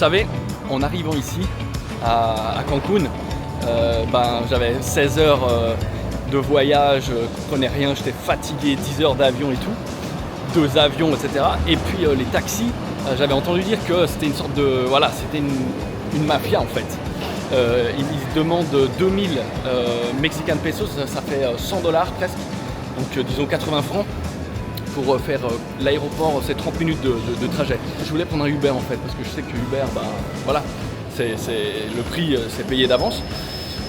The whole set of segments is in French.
savez, en arrivant ici, à Cancun, j'avais 16 heures de voyage, je comprenais rien, j'étais fatigué, 10 heures d'avion et tout, 2 avions, etc. Et puis les taxis, j'avais entendu dire que c'était une sorte de... Voilà, c'était une mafia en fait. Ils demandent 2000 Mexican pesos, ça fait $100 presque, donc disons 80 francs pour faire l'aéroport, c'est 30 minutes de trajet. Je voulais prendre un Uber en fait, parce que je sais que Uber, voilà, le prix c'est payé d'avance,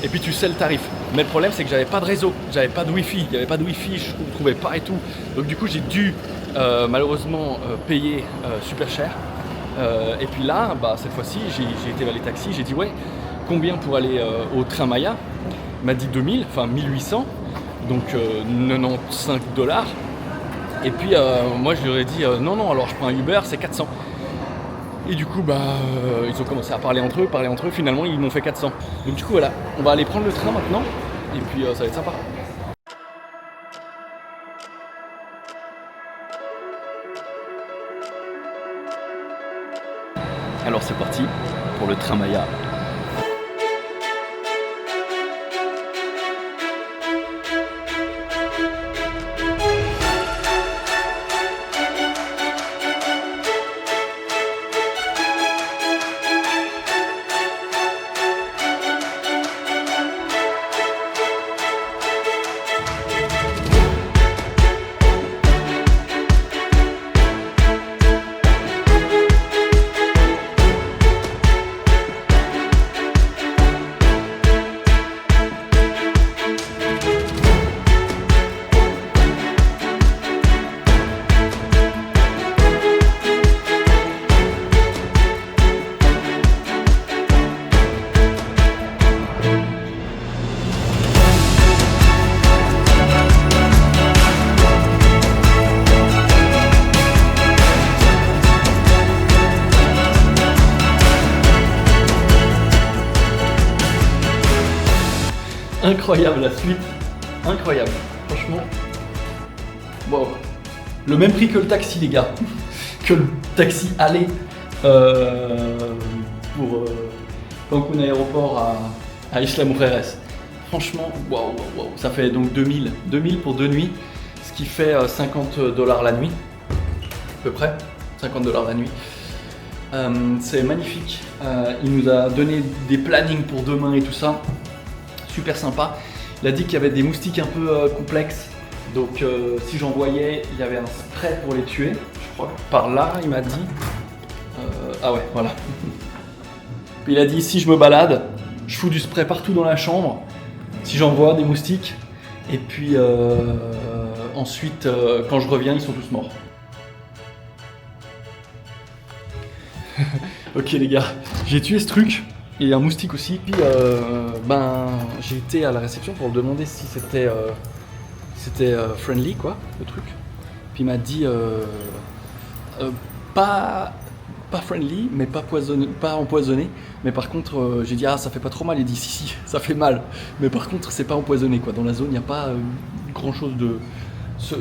et puis tu sais le tarif. Mais le problème c'est que j'avais pas de réseau, j'avais pas de wifi, il n'y avait pas de wifi, je ne trouvais pas et tout. Donc du coup j'ai dû malheureusement payer super cher. Et puis là, cette fois-ci, j'ai été vers les taxis, j'ai dit ouais, combien pour aller au train Maya? Il m'a dit 2000, enfin 1800, donc $95. Et puis moi je leur ai dit non, alors je prends un Uber, c'est 400. Et du coup ils ont commencé à parler entre eux, finalement ils m'ont fait 400. Donc du coup voilà, on va aller prendre le train maintenant, et puis ça va être sympa. Alors c'est parti pour le train Maya. Incroyable la suite, incroyable, franchement, wow. Le même prix que le taxi les gars, que le taxi aller pour Cancun aéroport à Isla Mujeres. Franchement, wow, ça fait donc 2000 pour 2 nuits, ce qui fait $50 la nuit, à peu près, $50 la nuit. C'est magnifique, il nous a donné des plannings pour demain et tout ça. Super sympa. Il a dit qu'il y avait des moustiques un peu complexes, donc si j'en voyais, il y avait un spray pour les tuer, je crois. Par là, il m'a dit. Ah ouais, voilà. Puis il a dit si je me balade, je fous du spray partout dans la chambre, si j'en vois des moustiques, et puis ensuite, quand je reviens, ils sont tous morts. Ok les gars, j'ai tué ce truc. Et un moustique aussi, puis j'ai été à la réception pour lui demander si c'était friendly quoi, le truc. Puis il m'a dit pas friendly, mais pas empoisonné. Mais par contre, j'ai dit ça fait pas trop mal. Il dit si, ça fait mal. Mais par contre, c'est pas empoisonné quoi. Dans la zone, il n'y a pas grand chose de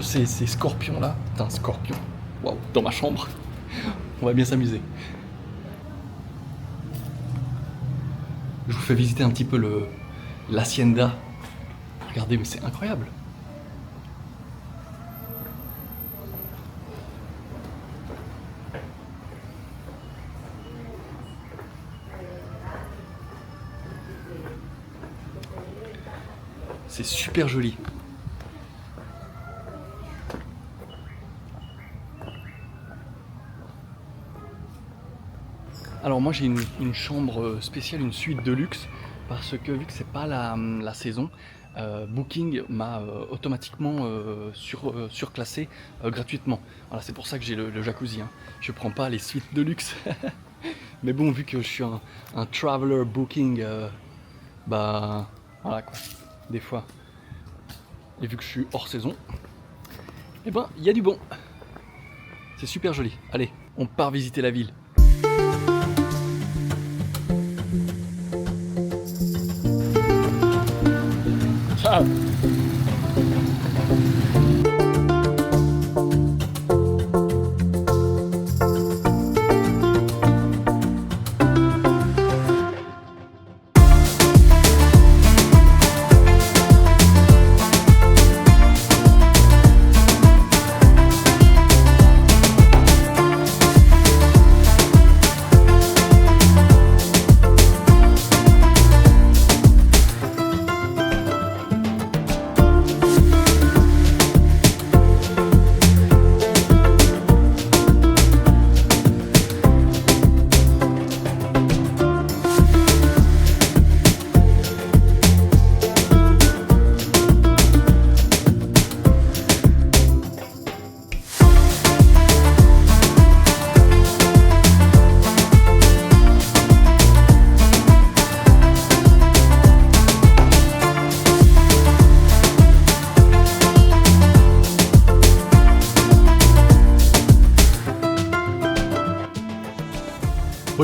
ces scorpions là. Putain, scorpion. Waouh, dans ma chambre. On va bien s'amuser. Je vous fais visiter un petit peu l'hacienda. Regardez, mais c'est incroyable. C'est super joli. Alors moi j'ai une chambre spéciale, une suite de luxe, parce que vu que c'est pas la saison, Booking m'a automatiquement surclassé gratuitement. Voilà, c'est pour ça que j'ai le jacuzzi, hein. Je prends pas les suites de luxe. Mais bon, vu que je suis un traveler Booking, voilà quoi, des fois. Et vu que je suis hors saison, eh ben il y a du bon. C'est super joli. Allez, on part visiter la ville. Ciao.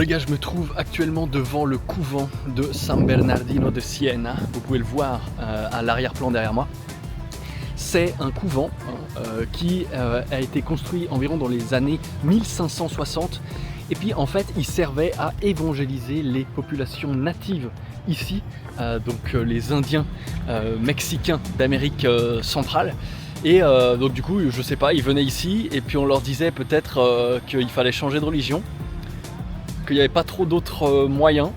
Bon les gars, je me trouve actuellement devant le couvent de San Bernardino de Siena. Vous pouvez le voir à l'arrière-plan derrière moi. C'est un couvent qui a été construit environ dans les années 1560. Et puis en fait, il servait à évangéliser les populations natives ici, donc les Indiens mexicains d'Amérique centrale. Et donc du coup, je sais pas, ils venaient ici et puis on leur disait peut-être qu'il fallait changer de religion, qu'il n'y avait pas trop d'autres moyens.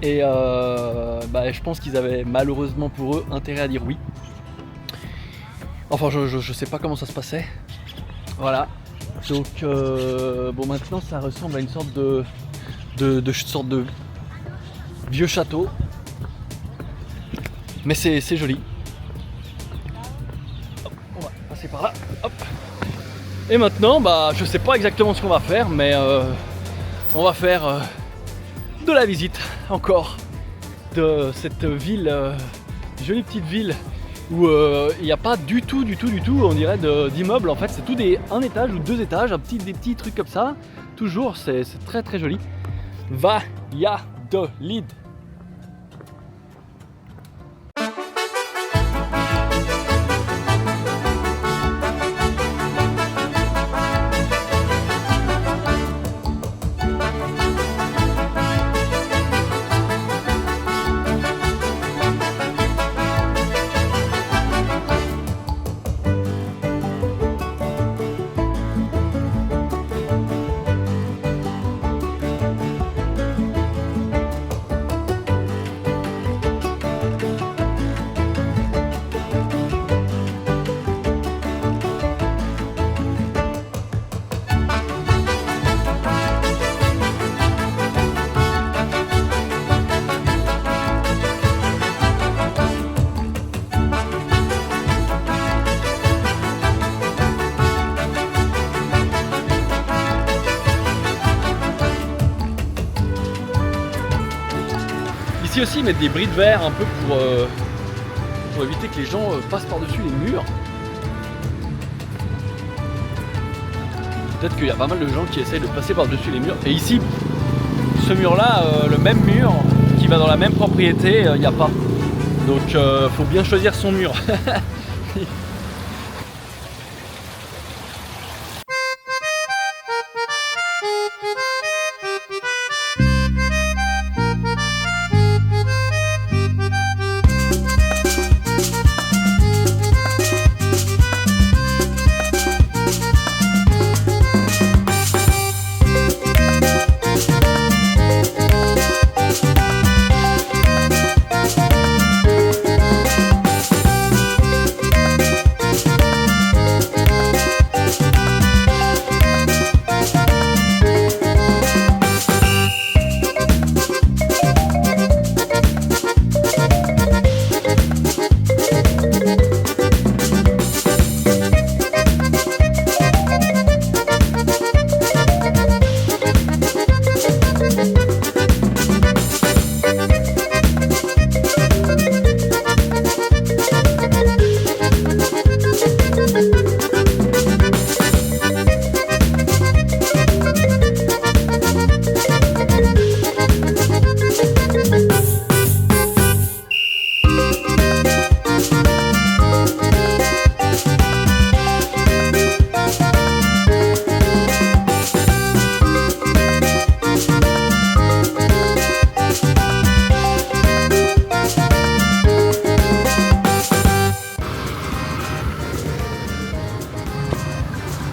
Et je pense qu'ils avaient malheureusement pour eux intérêt à dire oui. Enfin, je sais pas comment ça se passait. Voilà. Donc bon, maintenant ça ressemble à une sorte de vieux château. Mais c'est joli. Hop, on va passer par là. Hop. Et maintenant, je sais pas exactement ce qu'on va faire, mais on va faire de la visite encore de cette ville, jolie petite ville où il n'y a pas du tout, on dirait d'immeubles. En fait, c'est tout un étage ou 2 étages, des petits trucs comme ça. Toujours, c'est très très joli. Valladolid. Ici aussi, ils mettent des bris de verre un peu pour éviter que les gens passent par-dessus les murs. Peut-être qu'il y a pas mal de gens qui essayent de passer par-dessus les murs. Et ici, ce mur-là, le même mur qui va dans la même propriété, il n'y a pas. Donc faut bien choisir son mur.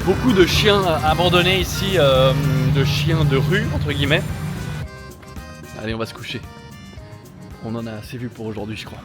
Beaucoup de chiens abandonnés ici, de chiens de rue entre guillemets. Allez, on va se coucher. On en a assez vu pour aujourd'hui, je crois.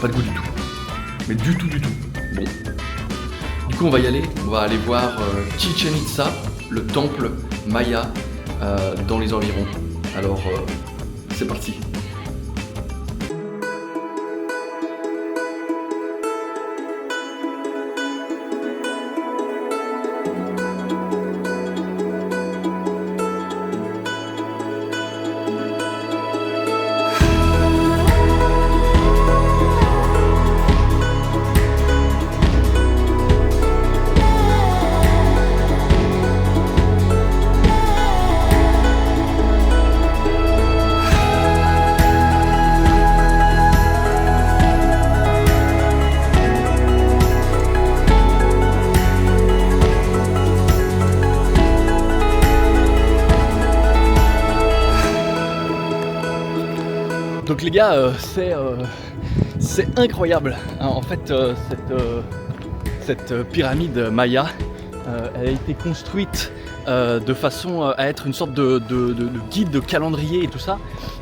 Pas de goût du tout, mais du tout. Bon, du coup on va y aller. va aller voir Chichen Itza, le temple maya dans les environs. Alors c'est parti. Donc les gars, c'est incroyable. En fait, cette pyramide maya, elle a été construite de façon à être une sorte de guide, de calendrier et tout ça.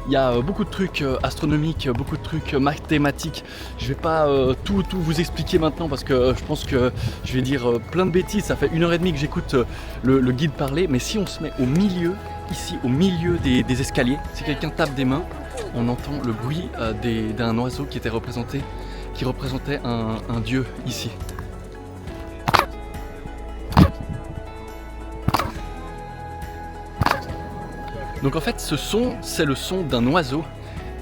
Il y a beaucoup de trucs astronomiques, beaucoup de trucs mathématiques. Je vais pas tout vous expliquer maintenant parce que je pense que je vais dire plein de bêtises. Ça fait 1h30 que j'écoute le guide parler. Mais si on se met au milieu, ici au milieu des escaliers, si quelqu'un tape des mains, on entend le bruit d'un oiseau qui représentait un dieu ici. Donc en fait ce son, c'est le son d'un oiseau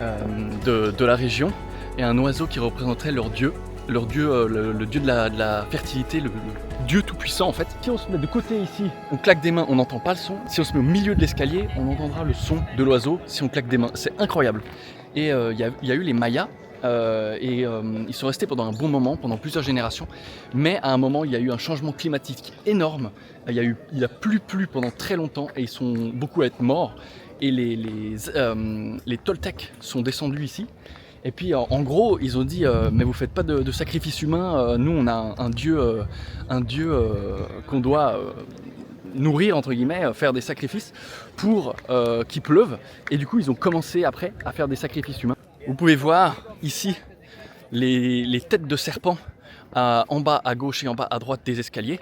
de la région, et un oiseau qui représenterait leur dieu, le dieu de la fertilité, le dieu tout puissant en fait. Si on se met de côté ici, on claque des mains, on n'entend pas le son. Si on se met au milieu de l'escalier, on entendra le son de l'oiseau si on claque des mains. C'est incroyable. Et il y a eu les Mayas, ils sont restés pendant un bon moment, pendant plusieurs générations, mais à un moment il y a eu un changement climatique énorme. Il a plu pendant très longtemps et ils sont beaucoup à être morts, et les Toltecs sont descendus ici. Et puis en gros ils ont dit mais vous faites pas de sacrifice humain, nous on a un dieu qu'on doit nourrir entre guillemets, faire des sacrifices pour qu'il pleuve, et du coup ils ont commencé après à faire des sacrifices humains. Vous pouvez voir ici les têtes de serpents en bas à gauche et en bas à droite des escaliers,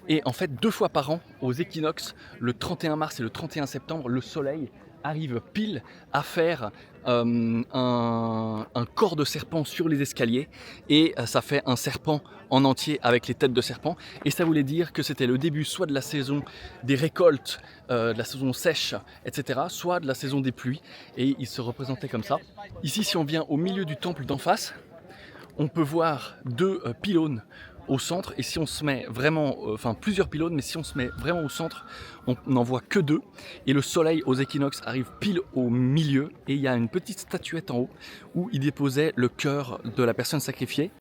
et en fait 2 fois par an aux équinoxes, le 31 mars et le 31 septembre, le soleil arrive pile à faire un corps de serpent sur les escaliers, et ça fait un serpent en entier avec les têtes de serpent, et ça voulait dire que c'était le début soit de la saison des récoltes, de la saison sèche, etc., soit de la saison des pluies, et il se représentait comme ça. Ici, si on vient au milieu du temple d'en face, on peut voir 2 pylônes au centre, et si on se met vraiment, plusieurs pylônes, mais si on se met vraiment au centre, on n'en voit que 2, et le soleil aux équinoxes arrive pile au milieu, et il y a une petite statuette en haut où il déposait le cœur de la personne sacrifiée.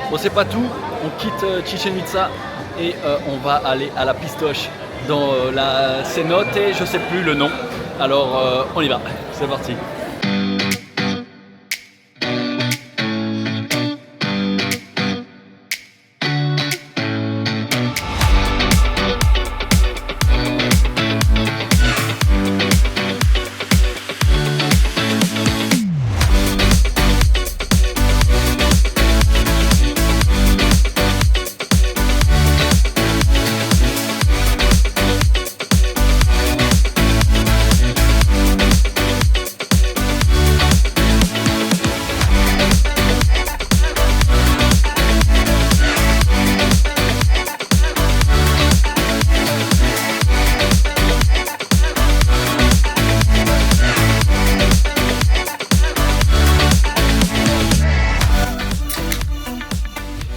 Bon, c'est pas tout, on quitte Chichen Itza et on va aller à la Pistoche dans la cénote, et je sais plus le nom, alors on y va, c'est parti.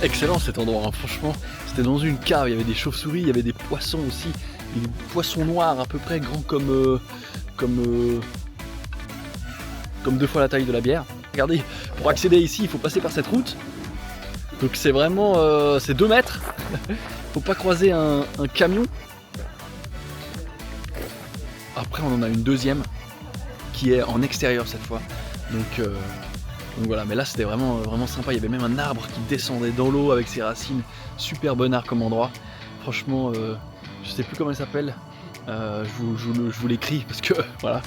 Excellent cet endroit, hein. Franchement, c'était dans une cave, il y avait des chauves-souris, il y avait des poissons aussi, des poissons noirs à peu près grands comme 2 fois la taille de la bière. Regardez, pour accéder ici, il faut passer par cette route, donc c'est vraiment c'est 2 mètres, faut pas croiser un camion. Après on en a une deuxième qui est en extérieur cette fois, donc voilà, mais là c'était vraiment sympa. Il y avait même un arbre qui descendait dans l'eau avec ses racines. Super bon art comme endroit. Franchement, je sais plus comment il s'appelle. Je vous l'écris parce que voilà,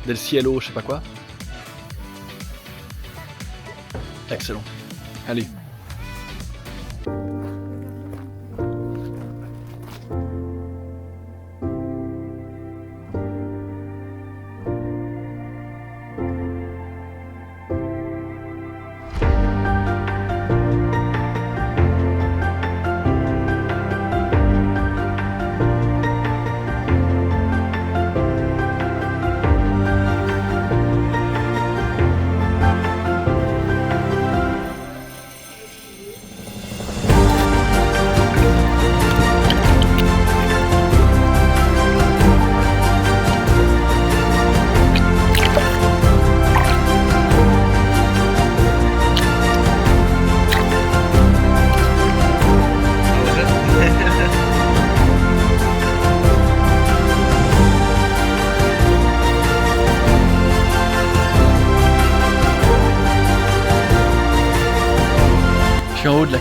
Del Cielo, je sais pas quoi. Excellent. Allez,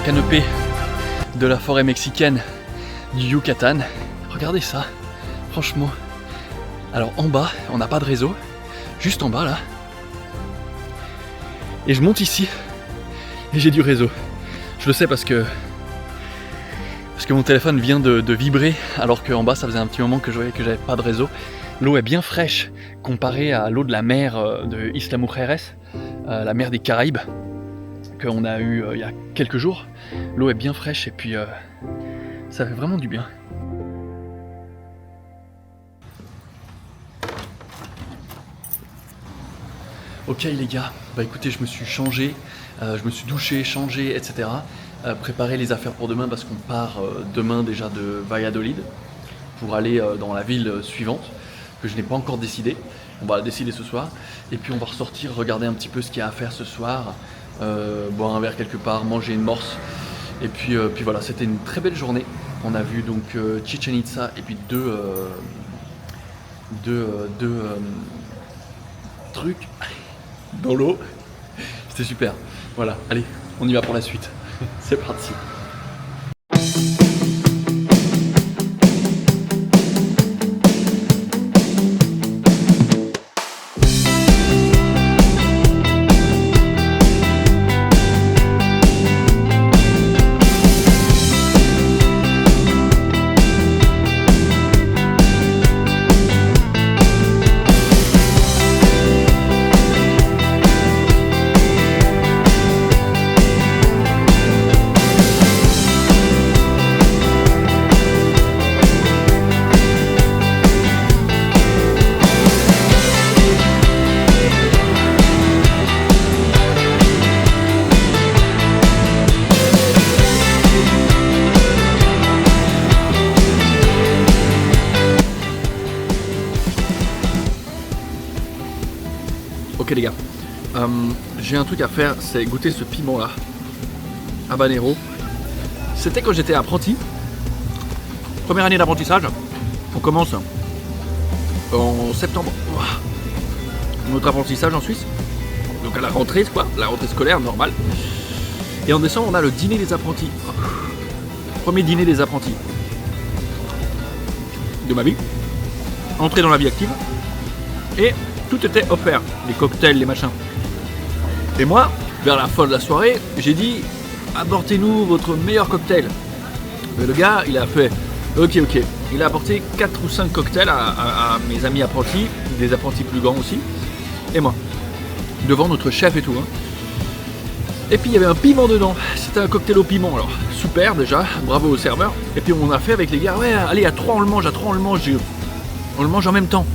canopée de la forêt mexicaine du Yucatan. Regardez ça, franchement. Alors en bas, on n'a pas de réseau, juste en bas là. Et je monte ici et j'ai du réseau. Je le sais parce que mon téléphone vient de vibrer alors qu'en bas ça faisait un petit moment que je voyais que j'avais pas de réseau. L'eau est bien fraîche comparée à l'eau de la mer de Isla Mujeres, la mer des Caraïbes qu'on a eu il y a quelques jours. L'eau est bien fraîche et puis ça fait vraiment du bien. Ok les gars, bah écoutez, je me suis changé, je me suis douché, changé, etc. Préparer les affaires pour demain parce qu'on part demain déjà de Valladolid pour aller dans la ville suivante que je n'ai pas encore décidé. On va la décider ce soir et puis on va ressortir, regarder un petit peu ce qu'il y a à faire ce soir, boire un verre quelque part, manger une morse et puis voilà, c'était une très belle journée. On a vu donc Chichen Itza et puis deux trucs dans l'eau. C'était super. Voilà, allez, on y va pour la suite. C'est parti. Ok les gars, j'ai un truc à faire, c'est goûter ce piment là, habanero. C'était quand j'étais apprenti, première année d'apprentissage, on commence en septembre notre apprentissage en Suisse, donc à la rentrée quoi, la rentrée scolaire normale. Et en décembre on a le dîner des apprentis, premier dîner des apprentis de ma vie, entrée dans la vie active, et tout était offert, les cocktails, les machins. Et moi, vers la fin de la soirée, j'ai dit apportez-nous votre meilleur cocktail. Mais le gars, il a fait ok. Il a apporté 4 ou 5 cocktails à mes amis apprentis, des apprentis plus grands aussi, et moi, devant notre chef et tout. Hein. Et puis il y avait un piment dedans, c'était un cocktail au piment, alors super déjà, bravo au serveur. Et puis on a fait avec les gars, ouais, allez, à 3 on le mange, on le mange en même temps.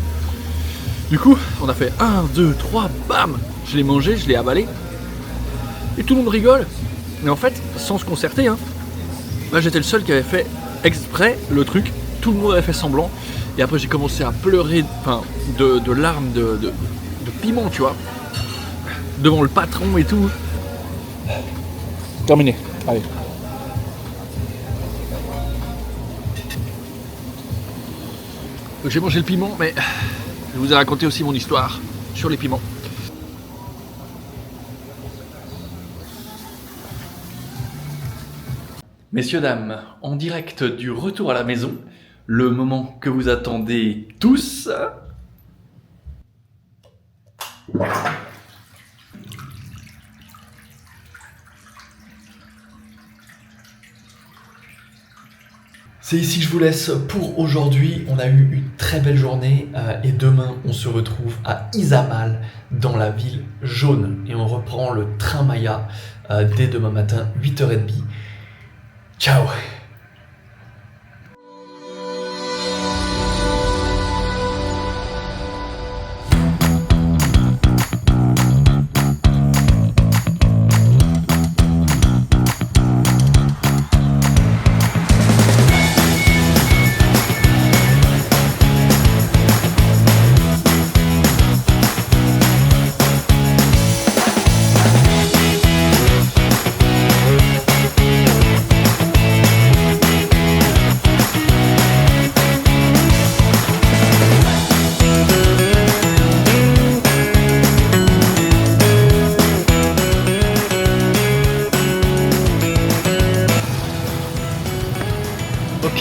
Du coup, on a fait 1, 2, 3, bam! Je l'ai mangé, je l'ai avalé. Et tout le monde rigole. Mais en fait, sans se concerter, hein, moi j'étais le seul qui avait fait exprès le truc. Tout le monde avait fait semblant. Et après j'ai commencé à pleurer de larmes de piment, tu vois. Devant le patron et tout. Terminé, allez. Donc j'ai mangé le piment, mais je vous ai raconté aussi mon histoire sur les piments. Messieurs, dames, en direct du retour à la maison, le moment que vous attendez tous. C'est ici que je vous laisse pour aujourd'hui. On a eu une très belle journée et demain on se retrouve à Izamal dans la ville jaune et on reprend le train Maya dès demain matin 8h30. Ciao.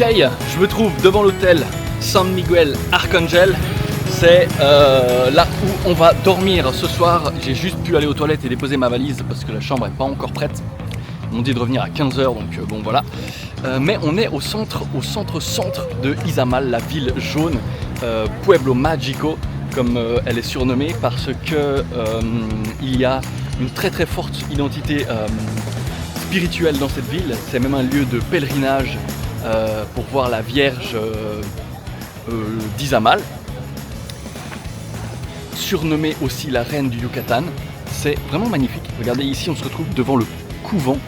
Ok, je me trouve devant l'hôtel San Miguel Arcángel. C'est là où on va dormir ce soir. J'ai juste pu aller aux toilettes et déposer ma valise parce que la chambre n'est pas encore prête. Ils m'ont dit de revenir à 15h, donc bon voilà. Mais on est au centre de Izamal, la ville jaune, Pueblo Mágico, comme elle est surnommée, parce que il y a une très très forte identité spirituelle dans cette ville. C'est même un lieu de pèlerinage pour voir la Vierge d'Izamal, surnommée aussi la reine du Yucatan. C'est vraiment magnifique. Regardez, ici on se retrouve devant le couvent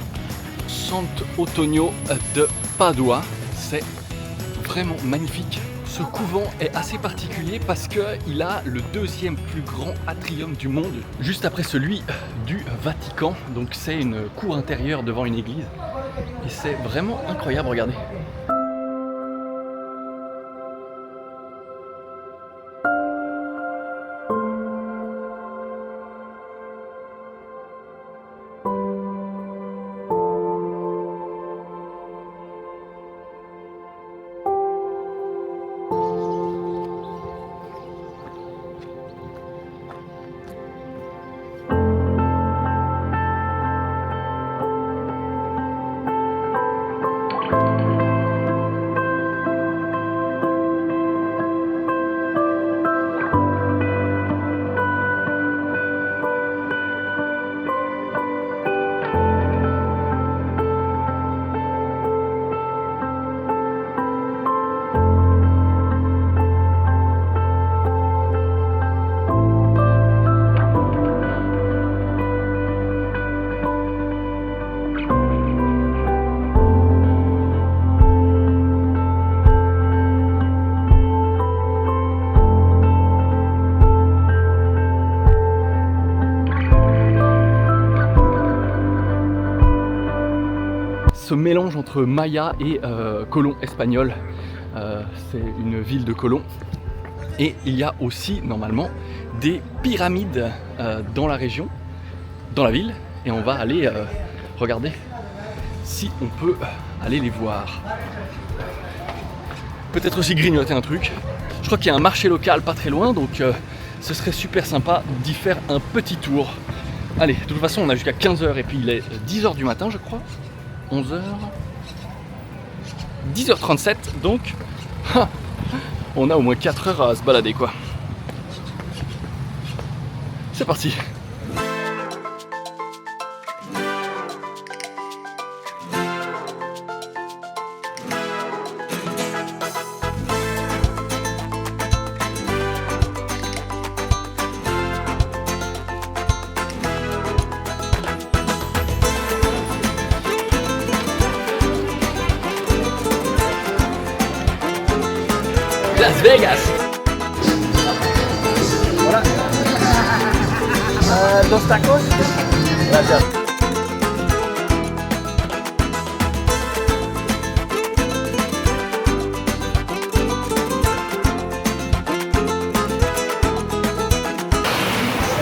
Sant'Antonio de Padua. C'est vraiment magnifique. Ce couvent est assez particulier parce qu'il a le deuxième plus grand atrium du monde, juste après celui du Vatican. Donc c'est une cour intérieure devant une église et c'est vraiment incroyable, regardez. Ce mélange entre Maya et colon espagnol, c'est une ville de colons. Et il y a aussi normalement des pyramides dans la région, dans la ville, et on va aller regarder si on peut aller les voir. Peut-être aussi grignoter un truc. Je crois qu'il y a un marché local pas très loin, donc ce serait super sympa d'y faire un petit tour. Allez, de toute façon on a jusqu'à 15h et puis il est 10h du matin je crois. 11h, 10h37, donc on a au moins 4 heures à se balader quoi. C'est parti. Las Vegas. Voilà. Dos tacos. Gracias.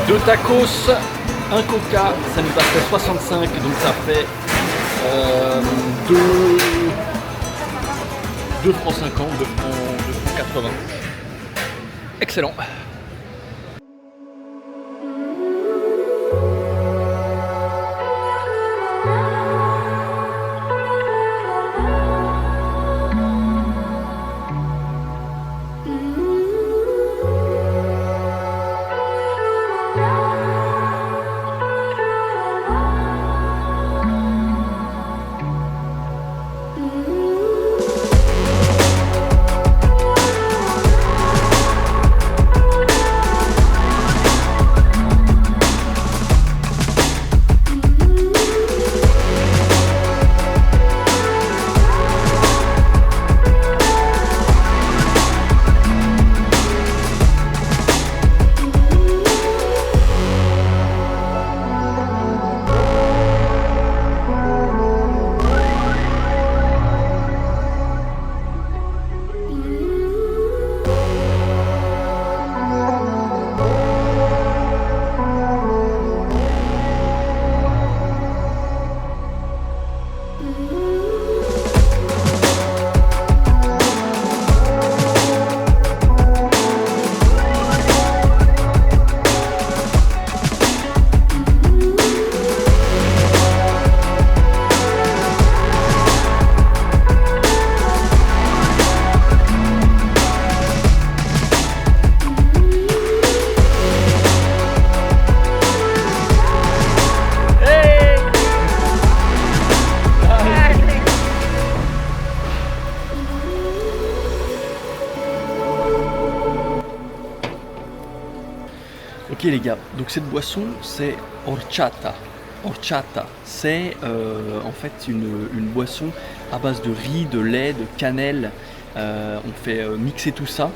Deux tacos, un coca, ça nous a fait 65, donc ça fait 2 francs 50, 2 francs 80. Excellent. Ok les gars, donc cette boisson c'est horchata. Horchata, c'est en fait une boisson à base de riz, de lait, de cannelle. On fait mixer tout ça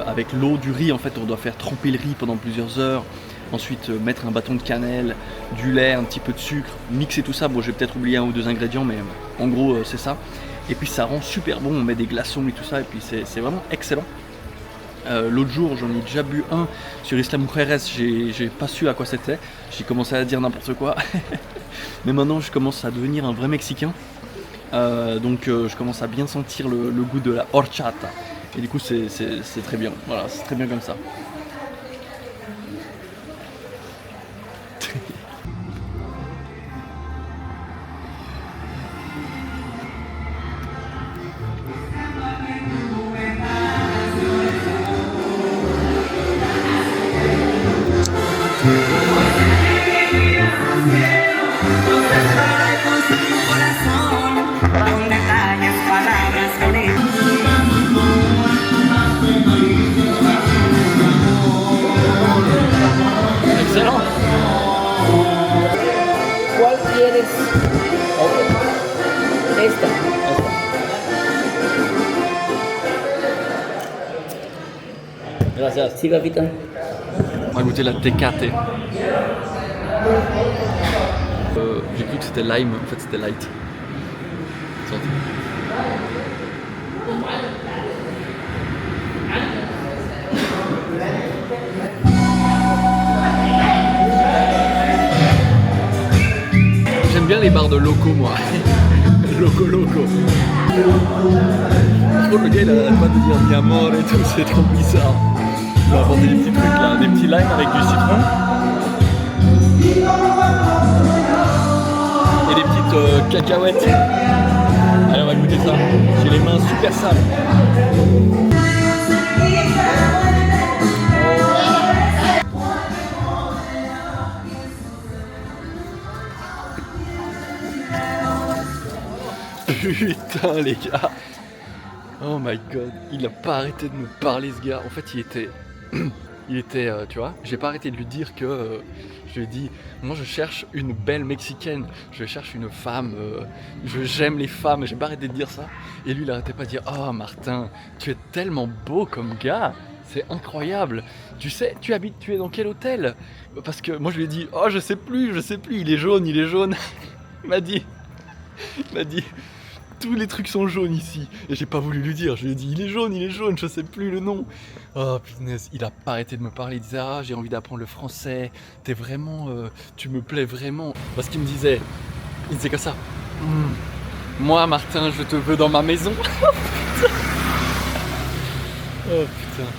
avec l'eau du riz. En fait, on doit faire tremper le riz pendant plusieurs heures. Ensuite, mettre un bâton de cannelle, du lait, un petit peu de sucre, mixer tout ça. Bon, j'ai peut-être oublié 1 ou 2 ingrédients, mais en gros, c'est ça. Et puis ça rend super bon. On met des glaçons et tout ça, et puis c'est vraiment excellent. L'autre jour, j'en ai déjà bu un sur Isla Mujeres, j'ai pas su à quoi c'était. J'ai commencé à dire n'importe quoi. Mais maintenant, je commence à devenir un vrai Mexicain. Donc, je commence à bien sentir le goût de la horchata. Et du coup, c'est très bien. Voilà, c'est très bien comme ça. Excellent. ¿Cuál quieres? Esta. Gracias. Sí, capitán. On va goûter la Tecate. J'ai cru que c'était lime, en fait c'était light. Sorti. J'aime bien les bars de locaux moi. Loco. Franchement le gars il arrête pas de dire mi amor et tout, c'est trop bizarre. Il m'a apporté des petits trucs là, des petits limes avec du citron. Et des petites cacahuètes. Allez, on va goûter ça. J'ai les mains super sales. Putain les gars. Oh my god. Il a pas arrêté de me parler ce gars. En fait il était, tu vois, j'ai pas arrêté de lui dire que je lui ai dit, moi je cherche une belle mexicaine, je cherche une femme, j'aime les femmes, j'ai pas arrêté de dire ça. Et lui il arrêtait pas de dire, oh Martin, tu es tellement beau comme gars, c'est incroyable. Tu sais, tu es dans quel hôtel? Parce que moi je lui ai dit, oh je sais plus, il est jaune. Il m'a dit, tous les trucs sont jaunes ici. Et j'ai pas voulu lui dire, je lui ai dit il est jaune, je sais plus le nom. Oh punaise, il a pas arrêté de me parler, il disait ah j'ai envie d'apprendre le français, t'es vraiment, tu me plais vraiment. Parce qu'il me disait, comme ça, moi Martin je te veux dans ma maison. Oh putain.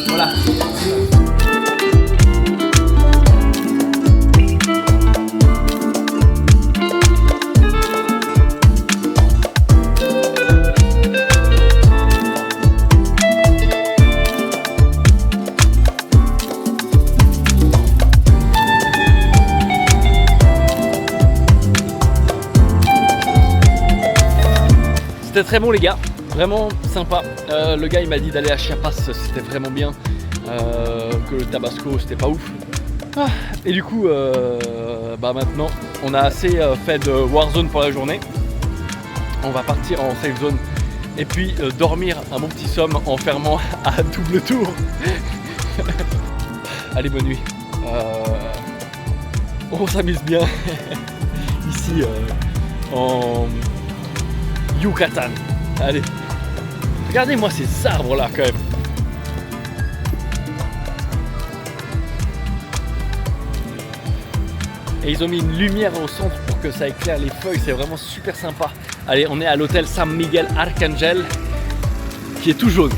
Voilà. C'était très bon les gars, vraiment sympa. Le gars il m'a dit d'aller à Chiapas, c'était vraiment bien. Que le Tabasco c'était pas ouf. Et du coup, maintenant on a assez fait de Warzone pour la journée. On va partir en safe zone et puis dormir un bon petit somme en fermant à double tour. Allez, bonne nuit. On s'amuse bien ici en Yucatan. Allez, regardez-moi ces arbres là quand même. Et ils ont mis une lumière au centre pour que ça éclaire les feuilles, c'est vraiment super sympa. Allez, on est à l'hôtel San Miguel Arcángel qui est tout jaune.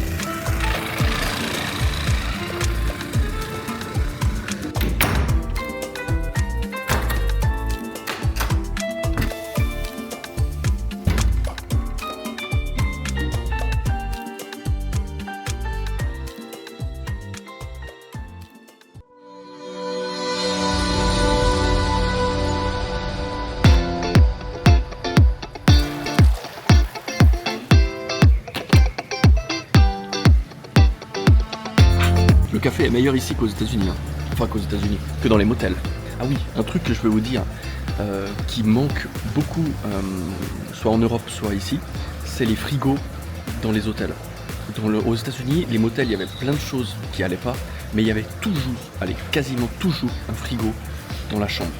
est meilleur ici qu'aux États-Unis. Hein. Enfin qu'aux États-Unis, que dans les motels. Ah oui, un truc que je vais vous dire qui manque beaucoup, soit en Europe, soit ici, c'est les frigos dans les hôtels. Aux États-Unis, les motels, il y avait plein de choses qui allaient pas, mais il y avait toujours, quasiment toujours, un frigo dans la chambre.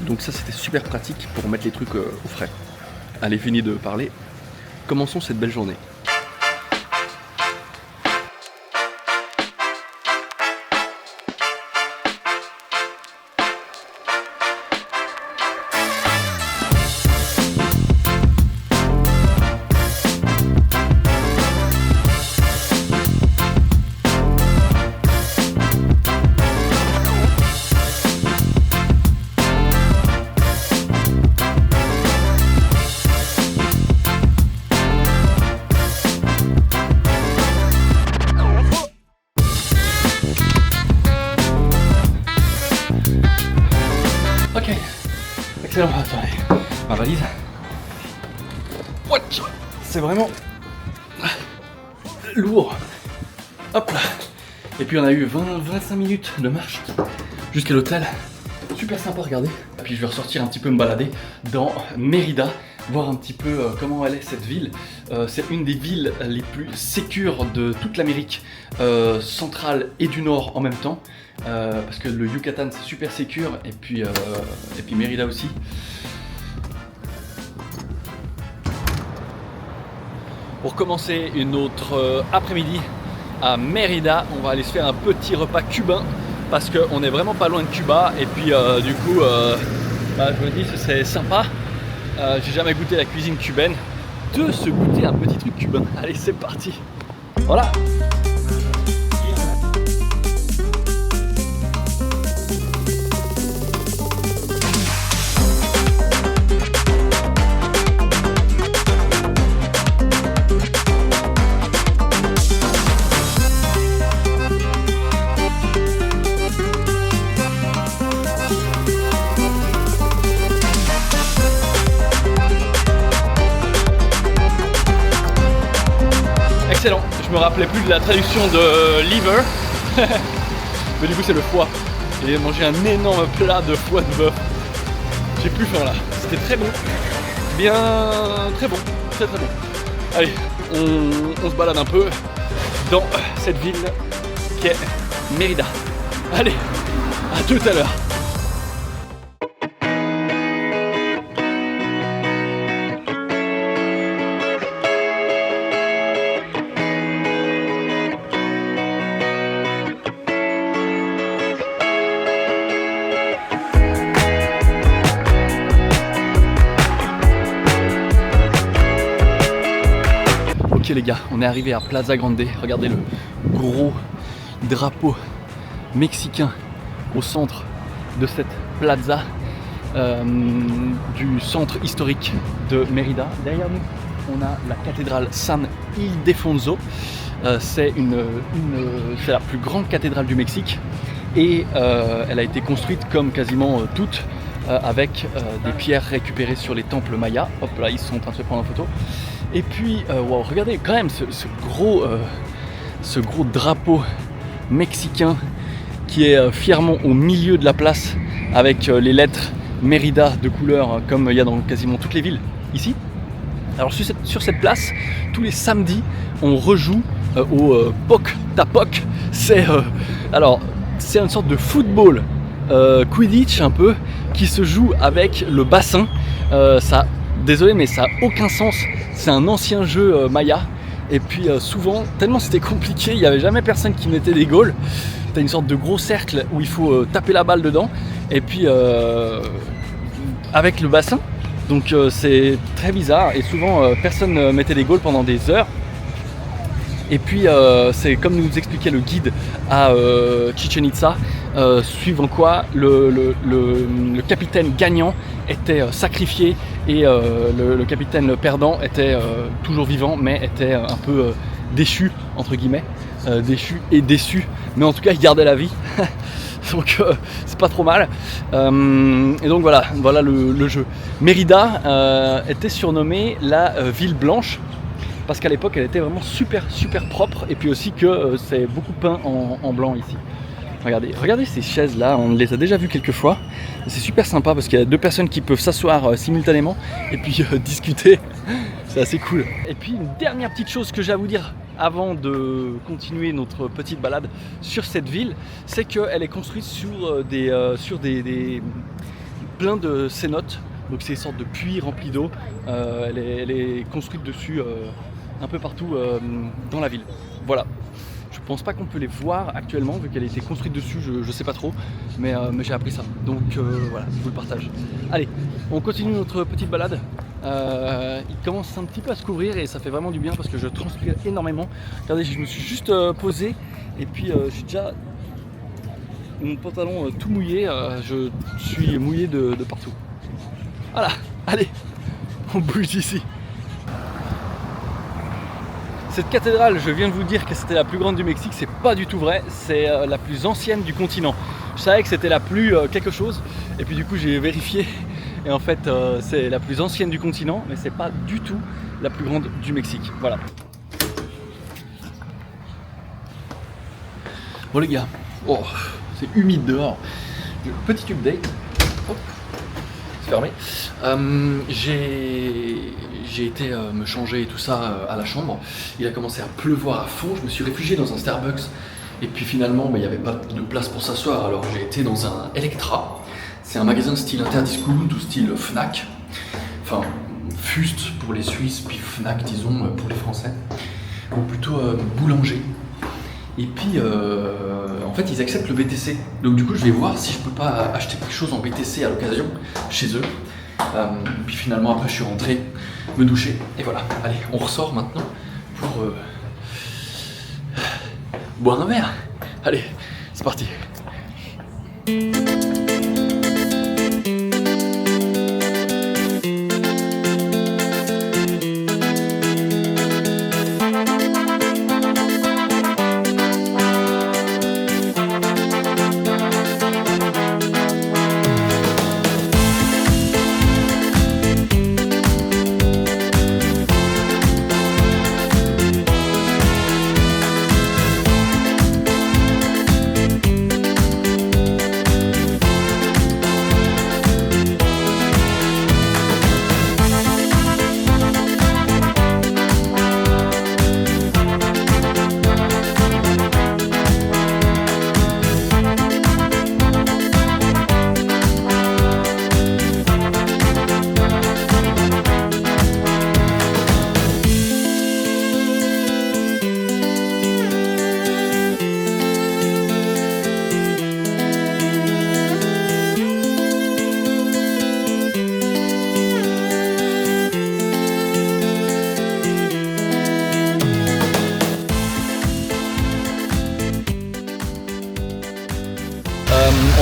Donc ça, c'était super pratique pour mettre les trucs au frais. Allez, fini de parler. Commençons cette belle journée. Ok, excellent. Attendez, ma valise. C'est vraiment lourd. Hop là. Et puis on a eu 20-25 minutes de marche jusqu'à l'hôtel. Super sympa, regardez. Et puis je vais ressortir un petit peu me balader dans Mérida, voir un petit peu comment elle est cette ville. C'est une des villes les plus sécures de toute l'Amérique centrale et du Nord en même temps. Parce que le Yucatan c'est super sécure et puis Mérida aussi. Pour commencer une autre après-midi à Mérida, on va aller se faire un petit repas cubain parce qu'on est vraiment pas loin de Cuba et puis du coup je me dis que ce serait sympa, j'ai jamais goûté la cuisine cubaine, de se goûter un petit truc cubain. Allez, c'est parti. Voilà. Excellent, je me rappelais plus de la traduction de liver, mais du coup c'est le foie. Et j'ai mangé un énorme plat de foie de bœuf. J'ai plus faim là, c'était très bon, bien très bon, très bon. Allez, on se balade un peu dans cette ville qui est Mérida. Allez, à tout à l'heure. Ok les gars, on est arrivé à Plaza Grande. Regardez le gros drapeau mexicain au centre de cette plaza du centre historique de Mérida. Derrière nous, on a la cathédrale San Ildefonso. C'est la plus grande cathédrale du Mexique et elle a été construite comme quasiment toutes avec des pierres récupérées sur les temples mayas. Hop là, ils sont en train de se prendre en photo. Et puis, wow, regardez quand même ce gros drapeau mexicain qui est fièrement au milieu de la place avec les lettres Mérida de couleur comme il y a dans quasiment toutes les villes ici. Alors sur cette place, tous les samedis, on rejoue au Poc Tapoc. C'est une sorte de football Quidditch un peu qui se joue avec le bassin. Désolé mais ça n'a aucun sens, c'est un ancien jeu maya et puis souvent, tellement c'était compliqué, il n'y avait jamais personne qui mettait des goals. T'as une sorte de gros cercle où il faut taper la balle dedans et puis avec le bassin, donc c'est très bizarre et souvent personne ne mettait des goals pendant des heures. Et puis c'est comme nous expliquait le guide à Chichen Itza, suivant quoi le capitaine gagnant était sacrifié et le capitaine perdant était toujours vivant mais était un peu déchu entre guillemets, déchu et déçu, mais en tout cas il gardait la vie. Donc c'est pas trop mal. Et donc voilà le jeu. Mérida était surnommée la ville blanche parce qu'à l'époque elle était vraiment super propre et puis aussi que c'est beaucoup peint en blanc ici. Regardez ces chaises là, on les a déjà vues quelques fois. C'est super sympa parce qu'il y a deux personnes qui peuvent s'asseoir simultanément et puis discuter. C'est assez cool. Et puis une dernière petite chose que j'ai à vous dire avant de continuer notre petite balade sur cette ville, c'est qu'elle est construite sur plein de cénotes. Donc c'est une sorte de puits rempli d'eau. Elle est construite dessus un peu partout dans la ville. Voilà. Je pense pas qu'on peut les voir actuellement vu qu'elle a été construite dessus, je sais pas trop, mais j'ai appris ça. Donc voilà, je vous le partage. Allez, on continue notre petite balade. Il commence un petit peu à se couvrir et ça fait vraiment du bien parce que je transpire énormément. Regardez, je me suis juste posé et puis j'ai déjà mon pantalon tout mouillé. Je suis mouillé de partout. Voilà, allez, on bouge d'ici. Cette cathédrale, je viens de vous dire que c'était la plus grande du Mexique, c'est pas du tout vrai, c'est la plus ancienne du continent. Je savais que c'était la plus quelque chose, et puis du coup j'ai vérifié, et en fait c'est la plus ancienne du continent, mais c'est pas du tout la plus grande du Mexique. Voilà. Bon les gars, oh, c'est humide dehors. Petit update. Hop. Fermé. J'ai été me changer et tout ça à la chambre. Il a commencé à pleuvoir à fond. Je me suis réfugié dans un Starbucks et puis finalement il n'y avait pas de place pour s'asseoir, alors j'ai été dans un Electra. C'est un magasin de style Interdiscount ou style Fnac, enfin Fust pour les Suisses puis Fnac disons pour les Français, ou plutôt boulanger. Et puis en fait ils acceptent le BTC, donc du coup je vais voir si je peux pas acheter quelque chose en BTC à l'occasion chez eux. Puis finalement après je suis rentré me doucher et voilà. Allez, on ressort maintenant pour boire un verre. Allez, c'est parti.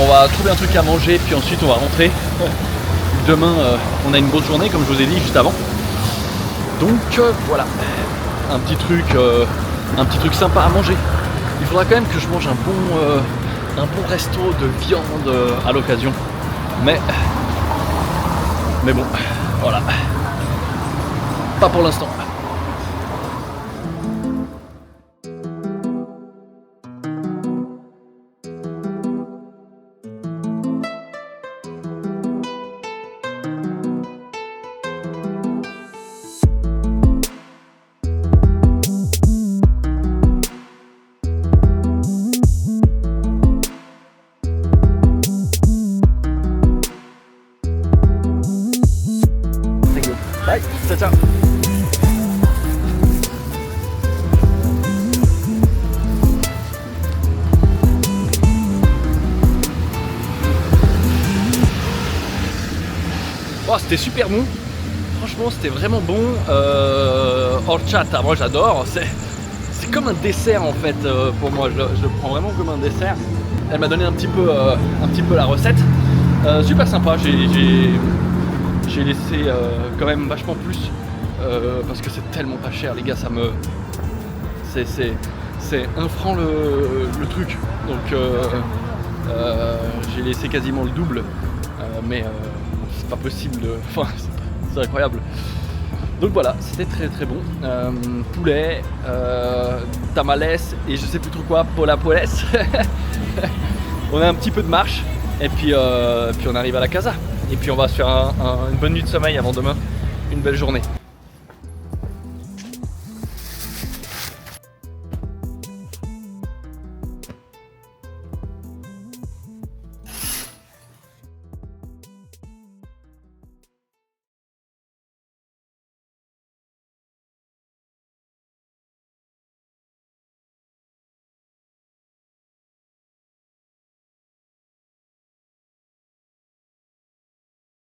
On va trouver un truc à manger puis ensuite on va rentrer. Demain on a une grosse journée comme je vous ai dit juste avant. Donc voilà, un petit truc sympa à manger. Il faudra quand même que je mange un bon resto de viande à l'occasion. Mais bon, voilà. Pas pour l'instant. Bye, ciao ciao. Oh, c'était super bon. Franchement, c'était vraiment bon. Horchata, moi j'adore. C'est comme un dessert en fait pour moi. Je le prends vraiment comme un dessert. Elle m'a donné un petit peu la recette. Super sympa. J'ai laissé quand même vachement plus parce que c'est tellement pas cher les gars, c'est 1 franc le truc, donc j'ai laissé quasiment le double, mais c'est pas possible, enfin c'est incroyable. Donc voilà, c'était très très bon. Poulet, tamales et je sais plus trop quoi, pola poles. On a un petit peu de marche et puis on arrive à la casa. Et puis on va se faire une bonne nuit de sommeil avant demain. Une belle journée.